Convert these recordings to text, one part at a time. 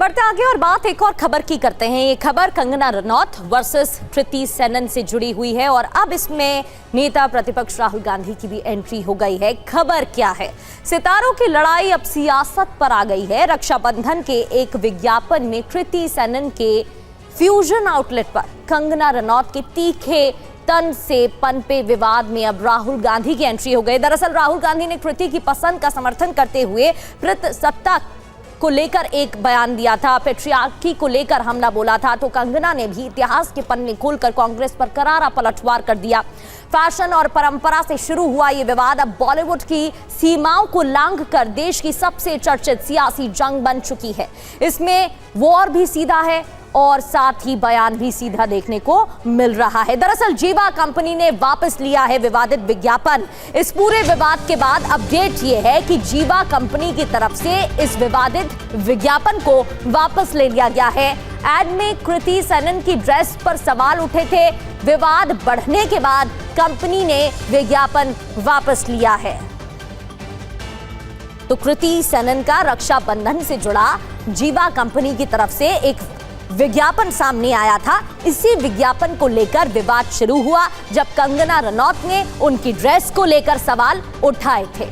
बढ़ते आगे और बात एक और खबर की करते हैं। ये खबर कंगना रनौत वर्सेस कृति सेनन से जुड़ी हुई है और अब इसमें नेता प्रतिपक्ष राहुल गांधी की भी एंट्री हो गई है। खबर क्या है? सितारों की लड़ाई अब सियासत पर आ गई है। रक्षाबंधन के एक विज्ञापन में कृति सेनन के फ्यूजन आउटलेट पर कंगना रनौत के तीखे तन से पनपे विवाद में अब राहुल गांधी की एंट्री हो गई। दरअसल राहुल गांधी ने कृति की पसंद का समर्थन करते हुए सत्ता को लेकर एक बयान दिया था, पेट्रियार्की को लेकर हमला बोला था। तो कंगना ने भी इतिहास के पन्ने खोलकर कांग्रेस पर करारा पलटवार कर दिया। फैशन और परंपरा से शुरू हुआ ये विवाद अब बॉलीवुड की सीमाओं को लांघकर देश की सबसे चर्चित सियासी जंग बन चुकी है। इसमें वॉर भी सीधा है और साथ ही बयान भी सीधा देखने को मिल रहा है। दरअसल जीवा कंपनी ने वापस लिया है विवादित विज्ञापन। इस पूरे विवाद के बाद अपडेट ये है कि जीवा कंपनी की तरफ से इस विवादित विज्ञापन को वापस ले लिया गया है। एड में कृति सेनन की ड्रेस पर सवाल उठे थे। विवाद बढ़ने के बाद कंपनी ने विज्ञापन वापस लिया है। तो कृति सेनन का रक्षाबंधन से जुड़ा जीवा कंपनी की तरफ से एक विज्ञापन सामने आया था। इसी विज्ञापन को लेकर विवाद शुरू हुआ जब कंगना रनौत ने उनकी ड्रेस को लेकर सवाल उठाए थे।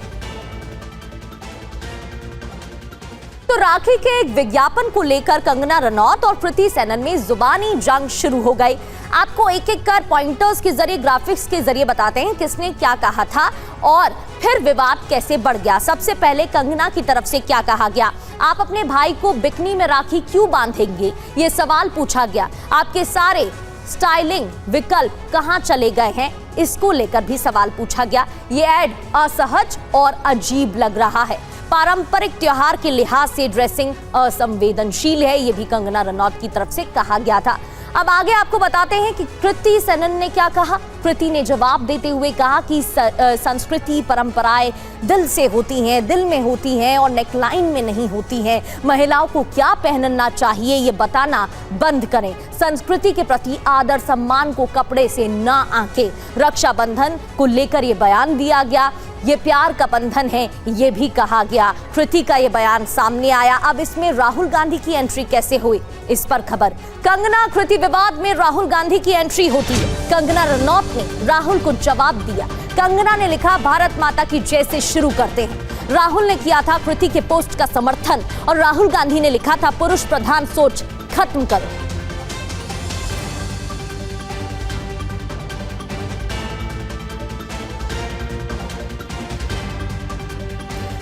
तो राखी के एक विज्ञापन को लेकर कंगना रनौत और कृति सेनन में जुबानी जंग शुरू हो गई। आपको एक एक कर पॉइंटर्स के जरिए, ग्राफिक्स के जरिए बताते हैं किसने क्या कहा था और फिर विवाद कैसे बढ़ गया। सबसे पहले कंगना की तरफ से क्या कहा गया? आप अपने भाई को बिकनी में राखी क्यों बांधेंगे, ये सवाल पूछा गया। आपके सारे स्टाइलिंग विकल्प कहां चले गए हैं, इसको लेकर भी सवाल पूछा गया। ये ऐड असहज और अजीब लग रहा है। पारंपरिक त्योहार के लिहाज से ड्रेसिंग असंवेदनशील है, ये भी कंगना रनौत की तरफ से कहा गया था। अब आगे आपको बताते हैं कि कृति सेनन ने क्या कहा। कृति ने जवाब देते हुए कहा कि संस्कृति परंपराएं दिल से होती हैं, दिल में होती हैं और नेकलाइन में नहीं होती हैं। महिलाओं को क्या पहनना चाहिए ये बताना बंद करें। संस्कृति के प्रति आदर सम्मान को कपड़े से ना आंके। रक्षाबंधन को लेकर ये बयान दिया गया। ये प्यार का बंधन है, ये भी कहा गया। कृति का ये बयान सामने आया। अब इसमें राहुल गांधी की एंट्री कैसे हुई, इस पर खबर। कंगना कृति विवाद में राहुल गांधी की एंट्री होती है। कंगना रनौत ने राहुल को जवाब दिया। कंगना ने लिखा, भारत माता की जय से शुरू करते हैं। राहुल ने किया था कृति के पोस्ट का समर्थन और राहुल गांधी ने लिखा था, पुरुष प्रधान सोच खत्म करो।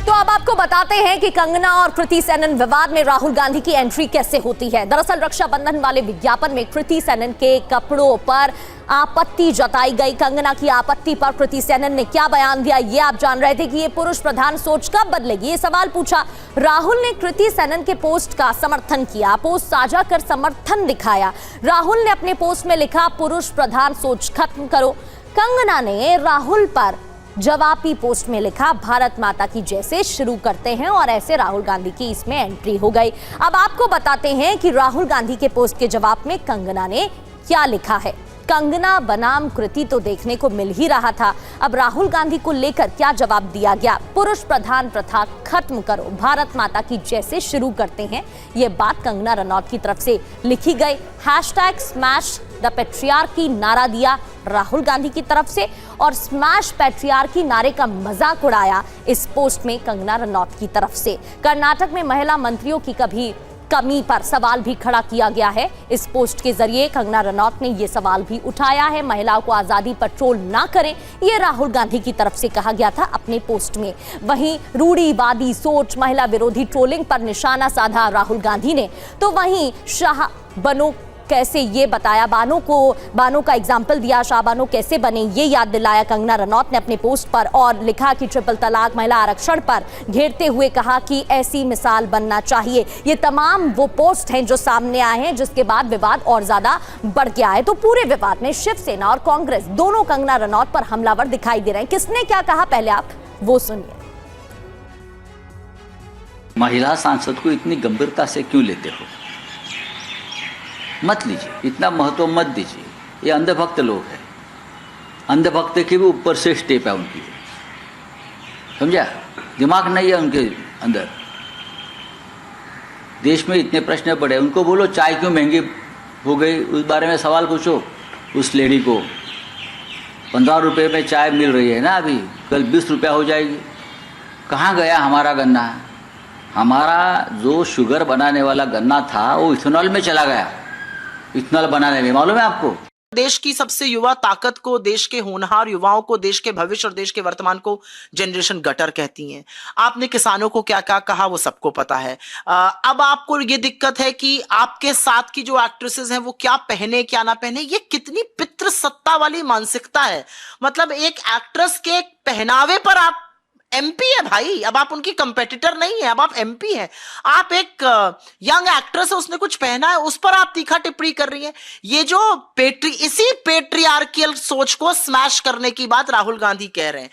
तो अब आपको बताते हैं कि कंगना और कृति सेनन विवाद में राहुल गांधी की एंट्री कैसे होती है। दरअसल रक्षाबंधन वाले विज्ञापन में कृति सेनन के कपड़ों पर आपत्ति जताई गई। कंगना की आपत्ति पर कृति सेनन ने क्या बयान दिया, ये आप जान रहे थे कि ये पुरुष प्रधान सोच कब बदलेगी, ये सवाल पूछा। राहुल ने कृति सेनन के पोस्ट का समर्थन किया, पोस्ट साझा कर समर्थन दिखाया। राहुल ने अपने पोस्ट में लिखा, पुरुष प्रधान सोच खत्म करो। कंगना ने राहुल पर जवाबी पोस्ट में लिखा, भारत माता की जय से शुरू करते हैं और ऐसे राहुल गांधी की इसमें एंट्री हो गई। अब आपको बताते हैं कि राहुल गांधी के पोस्ट के जवाब में कंगना ने क्या लिखा है। कंगना बनाम कृति तो देखने को मिल ही रहा था। अब राहुल गांधी को लेकर क्या जवाब दिया गया? पुरुष प्रधान प्रथा खत्म करो, भारत माता की जय से शुरू करते हैं। ये बात कंगना रनौत की तरफ से लिखी गई। #स्मैश द पैट्रियार्की नारा दिया राहुल गांधी की तरफ से और स्मैश पैट्रियार्की नारे का मजाक उड़ाया इस पोस्ट में कंगना रनौत की तरफ से। कर्नाटक में महिला मंत्रियों की कमी पर सवाल भी खड़ा किया गया है। इस पोस्ट के जरिए कंगना रनौत ने यह सवाल भी उठाया है, महिलाओं को आजादी पर ट्रोल ना करें, यह राहुल गांधी की तरफ से कहा गया था अपने पोस्ट में। वहीं रूढ़िवादी सोच, महिला विरोधी ट्रोलिंग पर निशाना साधा राहुल गांधी ने। तो वहीं शाह बनो कैसे, ये बताया, बानो का एग्जाम्पल दिया, शाहबानो कैसे बने ये याद दिलाया कंगना रनौत ने अपने पोस्ट पर और लिखा कि ट्रिपल तलाक, महिला आरक्षण पर घेरते हुए कहा कि ऐसी मिसाल बनना चाहिए। ये तमाम वो पोस्ट हैं जो सामने आए हैं जिसके बाद विवाद और ज्यादा बढ़ गया है। तो पूरे विवाद में शिवसेना और कांग्रेस दोनों कंगना रनौत पर हमलावर दिखाई दे रहे हैं। किसने क्या कहा पहले आप वो सुनिए। महिला सांसद को इतनी गंभीरता से क्यों लेते हो? मत लीजिए, इतना महत्व मत दीजिए। ये अंधभक्त लोग हैं, अंधभक्त के भी ऊपर से स्टेप है उनकी, समझा? दिमाग नहीं है उनके अंदर। देश में इतने प्रश्न पड़े, उनको बोलो चाय क्यों महंगी हो गई, उस बारे में सवाल पूछो उस लेडी को। 15 रुपये में चाय मिल रही है ना, अभी कल 20 रुपया हो जाएगी। कहाँ गया हमारा गन्ना? हमारा जो शुगर बनाने वाला गन्ना था वो इथेनॉल में चला गया, इथेनॉल बनाने में। मालूम है आपको? देश की सबसे युवा ताकत को, देश के होनहार युवाओं को, देश के भविष्य और देश के वर्तमान को जनरेशन गटर कहती हैं। आपने किसानों को क्या क्या कहा वो सबको पता है। अब आपको ये दिक्कत है कि आपके साथ की जो एक्ट्रेसेस हैं वो क्या पहने क्या ना पहने। ये कितनी पितृसत्ता वाली मानसिकता है। मतलब एक एक्ट्रेस के पहनावे पर आप एमपी है भाई, अब आप उनकी कंपेटिटर नहीं है, अब आप एमपी हैं। आप एक यंग एक्ट्रेस है, उसने कुछ पहना है, उस पर आप तीखा टिप्पणी कर रही हैं। ये जो इसी पेट्रियार्कियल सोच को स्मैश करने की बात राहुल गांधी कह रहे हैं।